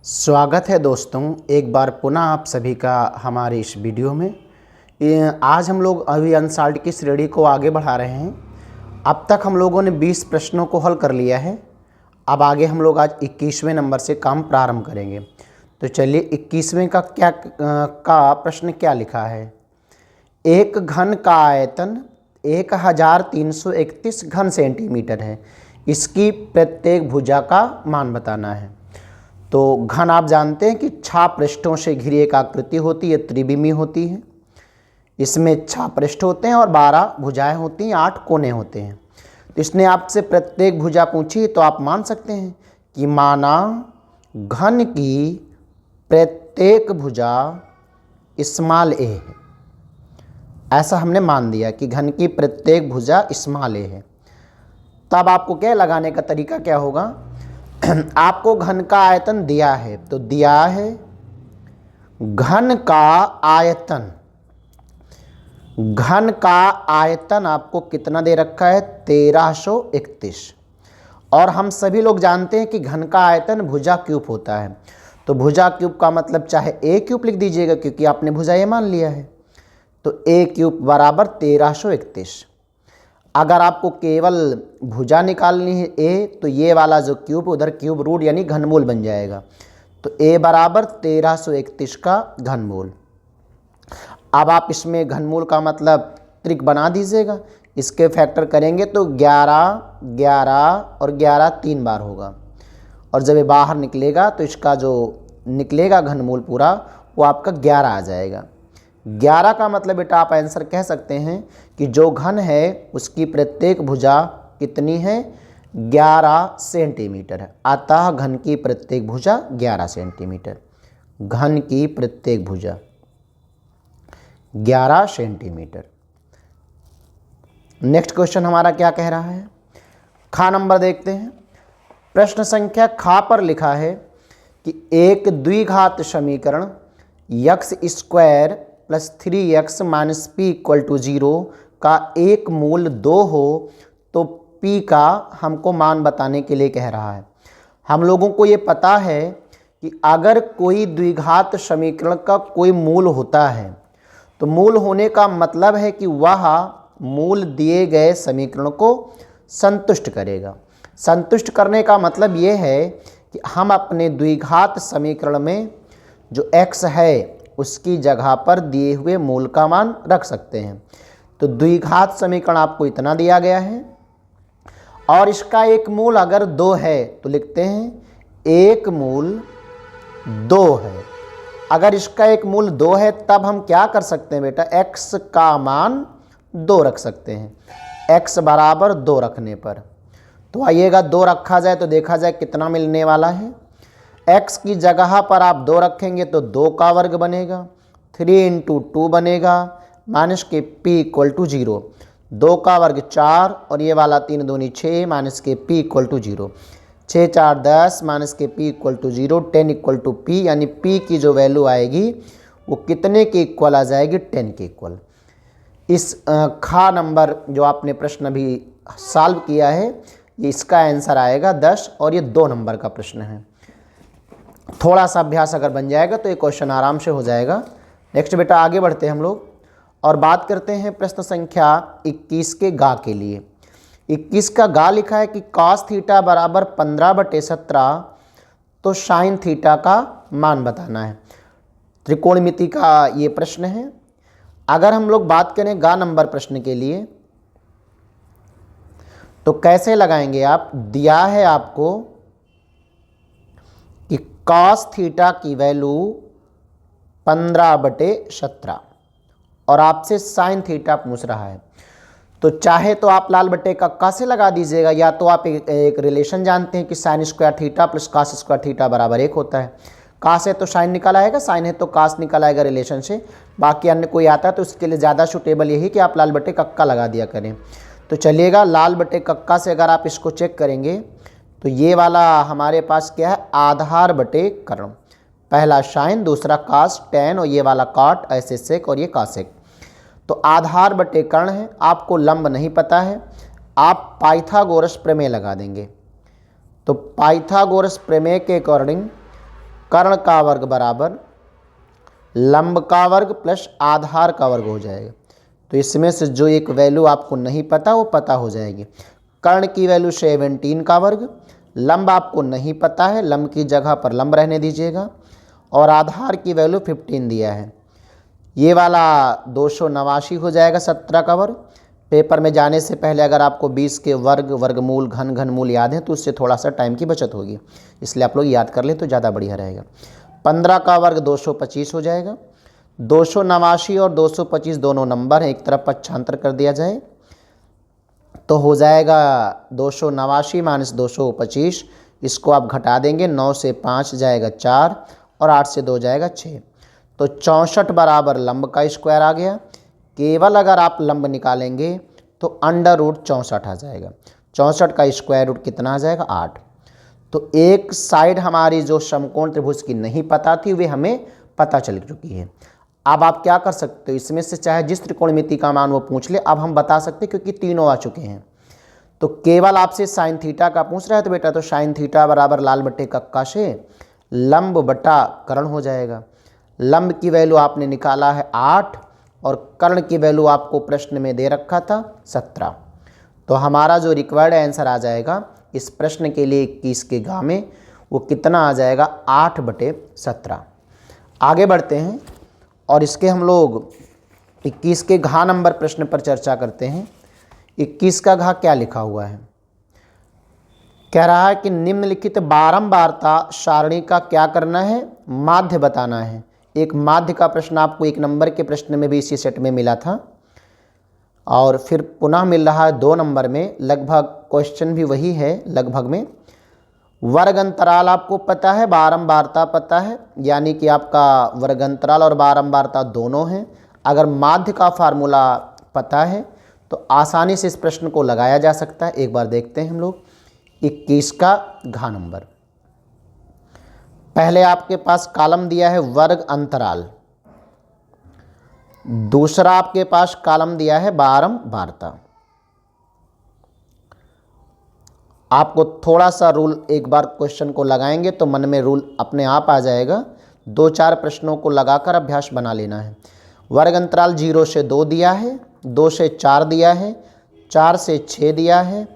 स्वागत है दोस्तों, एक बार पुनः आप सभी का हमारे इस वीडियो में। आज हम लोग अभी अनसॉल्व्ड की श्रेणी को आगे बढ़ा रहे हैं। अब तक हम लोगों ने 20 प्रश्नों को हल कर लिया है। अब आगे हम लोग आज 21वें नंबर से काम प्रारंभ करेंगे। तो चलिए 21वें का प्रश्न क्या लिखा है। एक घन का आयतन 1331 घन सेंटीमीटर है। इसकी प्रत्येक भुजा का मान बताना है। तो घन आप जानते हैं कि 6 पृष्ठों से घिरी एक आकृति होती है, त्रिविमी होती है। इसमें 6 पृष्ठ होते हैं और 12 भुजाएं होती हैं, 8 कोने होते हैं। तो इसने आपसे प्रत्येक भुजा पूछी, तो आप मान सकते हैं कि माना घन की प्रत्येक भुजा स्मॉल ए है। ऐसा हमने मान दिया कि घन की प्रत्येक भुजा स्मॉल ए है। तब आपको क्या लगाने का तरीका क्या होगा। आपको घन का आयतन दिया है, तो दिया है घन का आयतन। घन का आयतन आपको कितना दे रखा है, 1331। और हम सभी लोग जानते हैं कि घन का आयतन भुजा क्यूब होता है। तो भुजा क्यूब का मतलब चाहे ए क्यूब लिख दीजिएगा, क्योंकि आपने भुजा ये मान लिया है। तो ए क्यूब बराबर 1331। अगर आपको केवल भुजा निकालनी है ए, तो ये वाला जो क्यूब उधर क्यूब रूट यानी घनमूल बन जाएगा। तो ए बराबर 1331 का घनमूल। अब आप इसमें घनमूल का मतलब त्रिक बना दीजिएगा। इसके फैक्टर करेंगे तो 11, 11 और 11 3 बार होगा। और जब ये बाहर निकलेगा तो इसका जो निकलेगा घनमूल पूरा वो आपका 11 आ जाएगा। 11 का मतलब बेटा आप आंसर कह सकते हैं कि जो घन है उसकी प्रत्येक भुजा कितनी है, 11 सेंटीमीटर है। अतः घन की प्रत्येक भुजा 11 सेंटीमीटर। घन की प्रत्येक भुजा 11 सेंटीमीटर। नेक्स्ट क्वेश्चन हमारा क्या कह रहा है। खा नंबर देखते हैं। प्रश्न संख्या खा पर लिखा है कि एक द्विघात समीकरण x square plus 3x minus P equal to 0 का एक मूल 2 हो तो p का हमको मान बताने के लिए कह रहा है। हम लोगों को ये पता है कि अगर कोई द्विघात समीकरण का कोई मूल होता है तो मूल होने का मतलब है कि वह मूल दिए गए समीकरण को संतुष्ट करेगा। संतुष्ट करने का मतलब ये है कि हम अपने द्विघात समीकरण में जो x है उसकी जगह पर दिए हुए मूल का मान रख सकते हैं। तो द्विघात समीकरण आपको इतना दिया गया है और इसका एक मूल अगर 2 है तो लिखते हैं एक मूल 2 है। अगर इसका एक मूल 2 है तब हम क्या कर सकते हैं बेटा, x का मान 2 रख सकते हैं। x बराबर 2 रखने पर तो आइएगा 2 रखा जाए तो देखा जाए कितना मिलने वाला है। x की जगह पर आप 2 रखेंगे तो 2 का वर्ग बनेगा, 3 इंटू 2 बनेगा, माइनस के p इक्वल टू 0। 2 का वर्ग 4 और ये वाला 3 दूनी 6 माइनस के p इक्वल टू 0। 6 4 10 माइनस के p equal to 0। 10 equal to p यानी p की जो वैल्यू आएगी वो कितने के इक्वल आ जाएगी, 10 के इक्वल। इस खा नंबर जो आपने प्रश्न अभी सॉल्व किया है ये इसका आंसर आएगा 10 और ये 2 नंबर का प्रश्न है। थोड़ा सा अभ्यास अगर बन जाएगा तो ये क्वेश्चन आराम से हो जाएगा। नेक्स्ट बेटा आगे बढ़ते हैं हम लोग और बात करते हैं प्रश्न संख्या 21 के गा के लिए। 21 का गा लिखा है कि cos थीटा बराबर 15/17 तो साइन थीटा का मान बताना है। त्रिकोणमिति का ये प्रश्न है। अगर हम लोग बात करें गा नंबर प्रश्न के लिए तो कैसे लगाएंगे आप, दिया है आपको कि cos थीटा की वैल्यू 15/17 और आपसे साइन थीटा पूछ रहा है। तो चाहे तो आप लाल बटे कक्का से लगा दीजिएगा, या तो आप एक रिलेशन जानते हैं कि sine square theta plus cos square theta बराबर 1 होता है। कास है तो साइन निकल आएगा, साइन है तो कास निकल आएगा रिलेशन से। बाकी अन्य कोई आता है तो उसके लिए ज़्यादा सूटेबल यही कि आप लाल बटे कक्का लगा दिया करें। तो चलिएगा लाल बटे कक्का से अगर आप इसको चेक करेंगे तो ये वाला हमारे पास क्या है, आधार बटे कर्ण। पहला साइन, दूसरा कास टैन और ये वाला काट, ऐसे सेक और ये कासेक। तो आधार बटे कर्ण है। आपको लंब नहीं पता है, आप पाइथागोरस प्रमेय लगा देंगे। तो पाइथागोरस प्रमेय के अकॉर्डिंग कर्ण का वर्ग बराबर लंब का वर्ग प्लस आधार का वर्ग हो जाएगा। तो इसमें से जो एक वैल्यू आपको नहीं पता वो पता हो जाएगी। कर्ण की वैल्यू 17 का वर्ग, लंब आपको नहीं पता है, लंब की जगह पर लंब रहने दीजिएगा, और आधार की वैल्यू 15 दिया है। ये वाला 289 हो जाएगा 17 का वर्ग। पेपर में जाने से पहले अगर आपको 20 के वर्ग, वर्गमूल, घनमूल याद है तो उससे थोड़ा सा टाइम की बचत होगी, इसलिए आप लोग याद कर लें तो ज़्यादा बढ़िया रहेगा। 15 का वर्ग 225 हो जाएगा। 289 और 225 दोनों नंबर हैं, एक तरफ पक्षांतर कर दिया जाए तो हो जाएगा 289 माइनस 225। इसको आप घटा देंगे, 9 से 5 जाएगा 4 और 8 से 2 जाएगा 6। तो 64 बराबर लंब का स्क्वायर आ गया। केवल अगर आप लंब निकालेंगे तो अंडर रूट 64 आ जाएगा। 64 का स्क्वायर रूट कितना आ जाएगा? 8। तो एक साइड हमारी जो समकोण त्रिभुज की नहीं पता थी वे हमें पता चल चुकी है। अब आप क्या कर सकते हो, इसमें से चाहे जिस त्रिकोणमिति का मान वो पूछ ले, अब हम बता सकते क्योंकि तीनों आ चुके हैं। तो केवल आपसे साइन थीटा का पूछ रहा है तो बेटा तो साइन थीटा बराबर लाल बट्टे कक्का से लंब बटा कर्ण हो जाएगा। लंब की वैल्यू आपने निकाला है 8 और कर्ण की वैल्यू आपको प्रश्न में दे रखा था 17। तो हमारा जो रिक्वायर्ड आंसर आ जाएगा इस प्रश्न के लिए 21 के घ में वो कितना आ जाएगा? 8/17। आगे बढ़ते हैं और इसके हम लोग 21 के घ नंबर प्रश्न पर चर्चा करते हैं। 21 का घ क्या लिखा हुआ है? कह रहा है कि निम्नलिखित बारंबारता सारणी का क्या करना है? माध्य बताना है। एक माध्य का प्रश्न आपको 1 नंबर के प्रश्न में भी इसी सेट में मिला था और फिर पुनः मिल रहा है 2 नंबर में। लगभग क्वेश्चन भी वही है लगभग में। वर्ग अंतराल आपको पता है, बारंबारता पता है, यानी कि आपका वर्ग अंतराल और बारंबारता दोनों हैं। अगर माध्य का फार्मूला पता है तो आसानी से इस प्रश्न को लगाया जा सकता है। एक बार देखते हैं हम लोग 21 का घ नंबर। पहले आपके पास कॉलम दिया है वर्ग अंतराल, दूसरा आपके पास कॉलम दिया है बारंबारता। आपको थोड़ा सा रूल एक बार क्वेश्चन को लगाएंगे तो मन में रूल अपने आप आ जाएगा। 2-4 प्रश्नों को लगाकर अभ्यास बना लेना है। वर्ग अंतराल 0 से 2 दिया है, 2 से 4 दिया है, 4 से 6 दिया है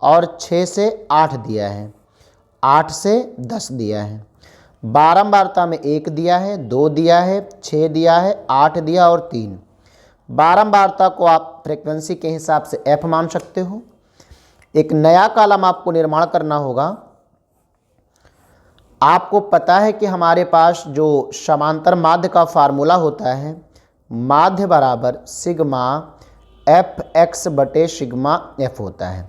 और 6 से 8 दिया है, 8 से 10 दिया है। बारंबारता में 1 दिया है, 2 दिया है, 6 दिया है, 8 दिया और 3। बारंबारता को आप फ्रीक्वेंसी के हिसाब से f मान सकते हो। एक नया कॉलम आपको निर्माण करना होगा। आपको पता है कि हमारे पास जो समांतर माध्य का फार्मूला होता है, माध्य बराबर सिग्मा एफ एक्स बटे सिग्मा एफ होता है।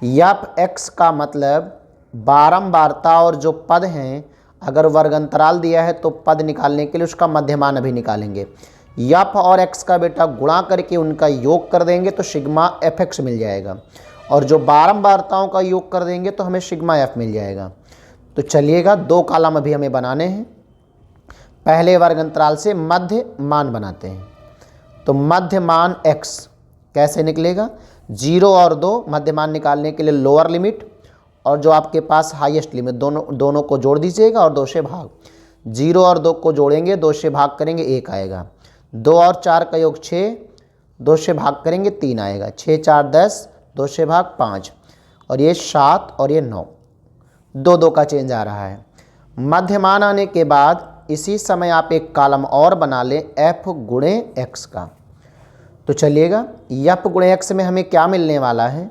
एफ एक्स का मतलब बारंबारता और जो पद हैं, अगर वर्ग अंतराल दिया है तो पद निकालने के लिए उसका मध्यमान अभी निकालेंगे। एफ और एक्स का बेटा गुणा करके उनका योग कर देंगे तो सिग्मा एफ एक्स मिल जाएगा, और जो बारंबारताओं का योग कर देंगे तो हमें सिग्मा एफ मिल जाएगा। तो चलिएगा 2 कॉलम अभी हमें बनाने हैं। पहले वर्ग अंतराल से मध्य मान बनाते हैं। तो मध्य मान x कैसे निकलेगा? 0 और 2 मध्य मान निकालने के लिए लोअर लिमिट और जो आपके पास हाईएस्ट लिमिट, दोनों को जोड़ दीजिएगा और 2 से भाग। 0 और 2 को जोड़ेंगे, 2 से भाग करेंगे 1 आएगा। 2 और 4 का योग 6, 2 से भाग करेंगे 3 आएगा। 6 4 10, 2 से भाग 5 और ये 7 और ये 9, 2 का चेंज आ रहा है। मध्यमान आने के बाद इसी समय आप एक कॉलम और बना लें f गुणे x का। तो चलिएगा f गुणे x में हमें क्या मिलने वाला है?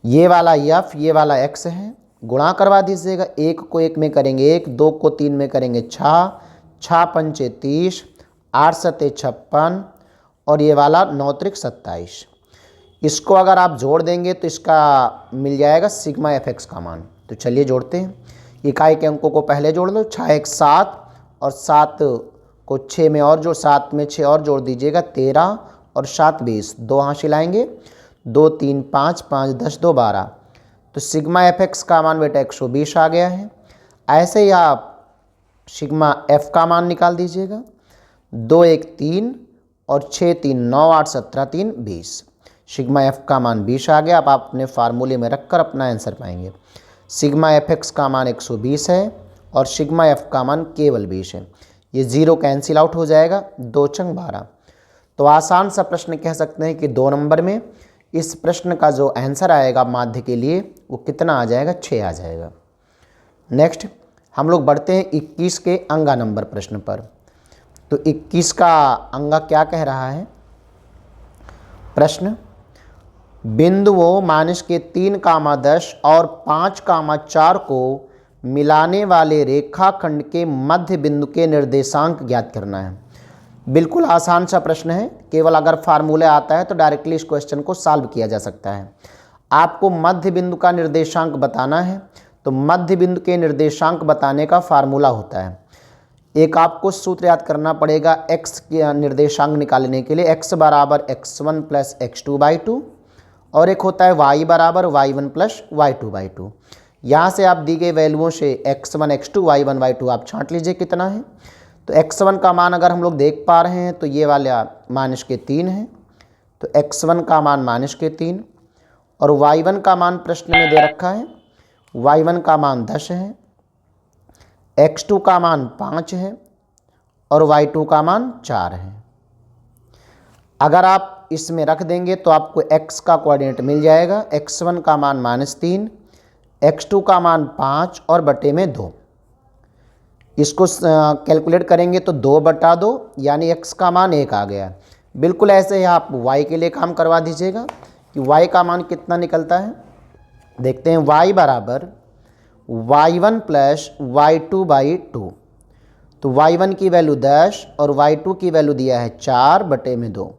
ये वाला f, ये वाला x है, गुणा करवा दीजिएगा। 1 को 1 में करेंगे 1, 2 को 3 में करेंगे 6, 6 पंचे 30, 8 सते 56 और ये वाला 9 त्रिक 27। इसको अगर आप जोड़ देंगे तो इसका मिल जाएगा सिग्मा एफ एक्स का मान। तो चलिए जोड़ते हैं। इकाई के अंकों को पहले जोड़ लो। 6 1 7 और 7 को 6 में और जो 7 में 6 और जोड़ दीजिएगा 13 और 7 20। 2 हासिल आएंगे, 2 3 5 5 10 2 12। तो सिग्मा एफ एक्स का मान बेटा 120 आ गया है। ऐसे ही आप सिग्मा एफ का मान निकाल दीजिएगा। 2 1 3 और 6 3 9 8 17 3 20। सिग्मा एफ का मान 20 आ गया। अब आप अपने फार्मूले में रखकर अपना आंसर पाएंगे। सिग्मा एफ एक्स का मान 120 है और सिग्मा एफ का मान केवल 20 है। ये 0 कैंसिल आउट हो जाएगा, 2 छंग 12। तो आसान सा प्रश्न कह सकते हैं कि 2 नंबर में इस प्रश्न का जो आंसर आएगा माध्य के लिए वो कितना आ जाएगा, 6 आ जाएगा। नेक्स्ट हम लोग बढ़ते हैं 21 के अंगा नंबर प्रश्न पर। तो 21 का अंगा क्या कह रहा है प्रश्न, बिंदुओं माइनस के 3, 10 और 5, 4 को मिलाने वाले रेखाखंड के मध्य बिंदु के निर्देशांक ज्ञात करना है। बिल्कुल आसान सा प्रश्न है, केवल अगर फार्मूला आता है तो डायरेक्टली इस क्वेश्चन को सॉल्व किया जा सकता है। आपको मध्य बिंदु का निर्देशांक बताना है, तो मध्य बिंदु के निर्देशांक बताने का फार्मूला होता है। एक आपको सूत्र याद करना पड़ेगा x के निर्देशांक निकालने के लिए, x बराबर x1 प्लस x2/2 और एक होता है y बराबर y1 प्लस y2/2। यहाँ से आप दी गई वैल्यूओं से x1 x2 y1 y2 आप छांट लीजिए कितना है। तो x1 का मान अगर हम लोग देख पा रहे हैं तो ये वाला -3 है, तो x1 का मान -3 और y1 का मान प्रश्न में दे रखा है, y1 का मान 10 है, x2 का मान 5 है और y2 का मान 4 है। अगर आप इसमें रख देंगे तो आपको x का कोऑर्डिनेट मिल जाएगा, x1 का मान -3, x2 का मान 5 और बटे में 2। इसको कैलकुलेट करेंगे तो 2/2 यानी x का मान 1 आ गया। बिल्कुल ऐसे ही आप y के लिए काम करवा दीजिएगा कि y का मान कितना निकलता है। देखते हैं y बराबर y1 प्लस y2/2। तो y1 की वैल्यू 10 और y2 की वैल्यू दिया है 4/2,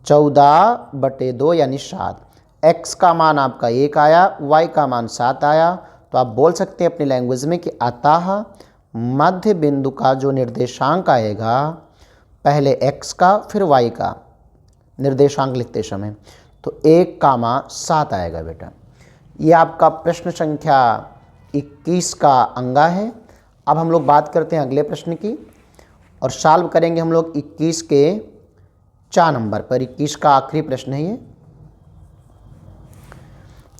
14/2 यानी 7। x का मान आपका 1 आया, y का मान 7 आया। तो आप बोल सकते हैं अपनी लैंग्वेज में कि अतः मध्य बिंदु का जो निर्देशांक आएगा, पहले x का फिर y का निर्देशांक लिखते समय, तो 1, 7 आएगा बेटा। ये आपका प्रश्न संख्या 21 का अंगा है। अब हम लोग बात करते हैं अगले प्रश्न की और सॉल्व करेंगे हम लोग 21 के 4 नंबर पर। 21 का आखिरी प्रश्न है ये।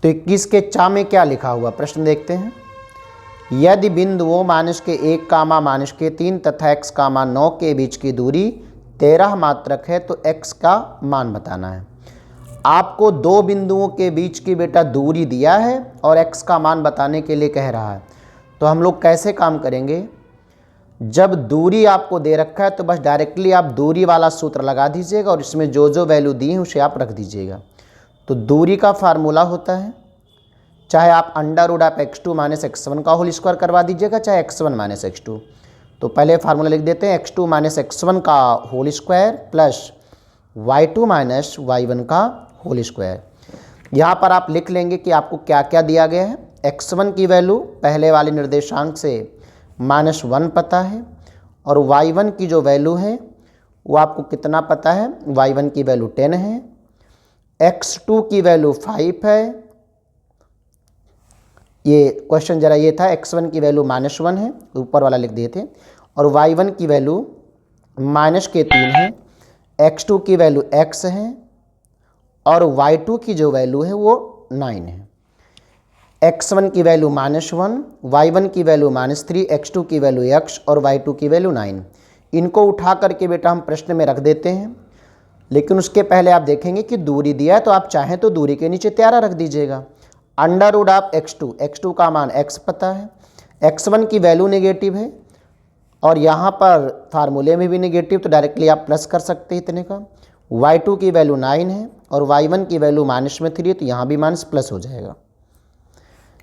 तो 21 के 4 में क्या लिखा हुआ प्रश्न देखते हैं। यदि बिंदुओं -1, -3 तथा x, 9 के बीच की दूरी 13 मात्रक है तो x का मान बताना है। आपको 2 बिंदुओं के बीच की बेटा दूरी दिया है और x का मान बताने के लिए कह रहा है। तो हम लोग कैसे काम करेंगे, जब दूरी आपको दे रखा है तो बस डायरेक्टली आप दूरी वाला सूत्र लगा दीजिएगा और इसमें जो जो वैल्यू दी है उसे आप रख दीजिएगा। तो दूरी का फार्मूला होता है, चाहे आप √x2 - x1 का होल स्क्वायर करवा दीजिएगा, चाहे x1 - x2। तो पहले फार्मूला लिख देते हैं, x2 - x1 का whole square plus y2 - y1 का होल स्क्वायर। यहाँ पर आप लिख लेंगे कि आपको क्या क्या दिया गया है। x1 की वैल्यू पहले वाले निर्देशांक से -1 पता है और y1 की जो वैल्यू है वो आपको कितना पता है, y1 की वैल्यू 10 है, x2 की वैल्यू 5 है। ये क्वेश्चन जरा ये था, x1 की वैल्यू -1 है, ऊपर वाला लिख दिए थे, और y1 की वैल्यू -3 है, x2 की वैल्यू x है और y2 की जो वैल्यू है वो 9 है। x1 की वैल्यू -1, y1 की वैल्यू -3, x2 की वैल्यू x और y2 की वैल्यू 9। इनको उठा करके बेटा हम प्रश्न में रख देते हैं, लेकिन उसके पहले आप देखेंगे कि दूरी दिया है तो आप चाहें तो दूरी के नीचे 13 रख दीजिएगा। √x2, x2 का मान x पता है, x1 की वैल्यू नेगेटिव है और यहाँ पर फार्मूले में भी नेगेटिव, तो डायरेक्टली आप प्लस कर सकते हैं इतने का। y2 की वैल्यू 9 है और y1 की वैल्यू -3 है, तो यहाँ भी माइनस प्लस हो जाएगा।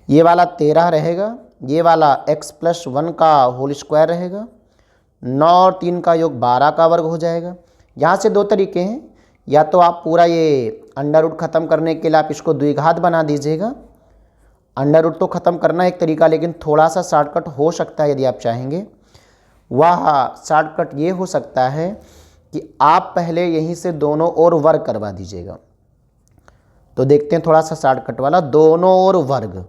ये वाला 13 रहेगा, ये वाला x + 1 का होल स्क्वायर रहेगा, 9 और 3 का योग 12 का वर्ग हो जाएगा। यहाँ से 2 तरीके हैं, या तो आप पूरा ये अंडर ख़त्म करने के लिए आप इसको द्विघात बना दीजिएगा। अंडर तो ख़त्म करना एक तरीका, लेकिन थोड़ा सा शॉर्टकट हो सकता है यदि आप चाहेंगे। वह शॉर्टकट ये हो सकता है कि आप पहले यहीं से दोनों ओर वर्ग करवा दीजिएगा। तो देखते हैं थोड़ा सा शॉर्टकट वाला, दोनों ओर वर्ग।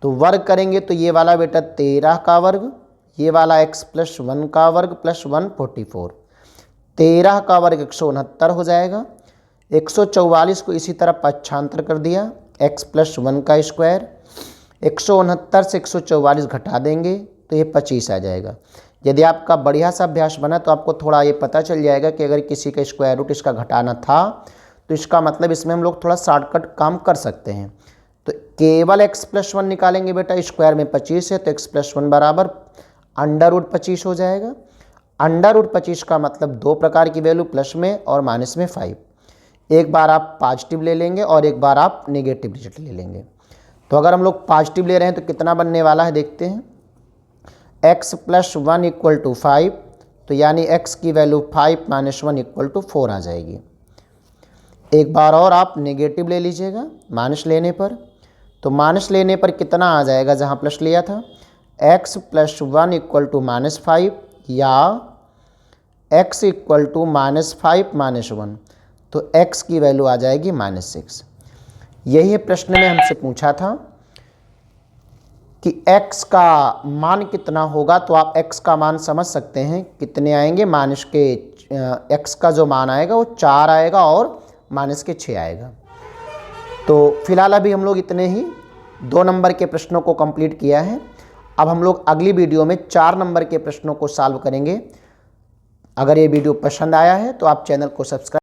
तो वर्ग करेंगे तो ये वाला बेटा 13 का वर्ग, ये वाला x + 1 का वर्ग + 1 44, 13 का वर्ग 169 हो जाएगा। 144 को इसी तरह पक्षांतर कर दिया, x + 1 का स्क्वायर, 169 से 144 घटा देंगे तो ये 25 आ जाएगा। यदि आपका बढ़िया सा अभ्यास बना तो आपको थोड़ा ये पता चल जाएगा कि अगर किसी का स्क्वायर रूट इसका घटाना था तो इसका मतलब इसमें हम लोग थोड़ा शॉर्टकट काम कर सकते हैं। तो केवल x+1 निकालेंगे बेटा, स्क्वायर में 25 है तो x+1 बराबर √25 हो जाएगा। √25 का मतलब दो प्रकार की वैल्यू, प्लस में और माइनस में 5। एक बार आप पॉजिटिव ले लेंगे और एक बार आप नेगेटिव डिजिट ले लेंगे। तो अगर हम लोग पॉजिटिव ले रहे हैं तो कितना बनने वाला है देखते हैं, x+1 = 5, तो यानी x की वैल्यू 5 - 1 = 4 आ जाएगी। एक बार और आप नेगेटिव ले लीजिएगा माइनस लेने पर, तो माइनस लेने पर कितना आ जाएगा जहाँ प्लस लिया था, x+1 = -5 या x = -5 - 1, तो x की वैल्यू आ जाएगी -6। यही प्रश्न में हमसे पूछा था कि x का मान कितना होगा, तो आप x का मान समझ सकते हैं कितने आएंगे, माइनस के x का जो मान आएगा वो 4 आएगा और माइनस के 6 आएगा। तो फिलहाल अभी हम लोग इतने ही 2 नंबर के प्रश्नों को कंप्लीट किया है। अब हम लोग अगली वीडियो में 4 नंबर के प्रश्नों को सॉल्व करेंगे। अगर ये वीडियो पसंद आया है तो आप चैनल को सब्सक्राइब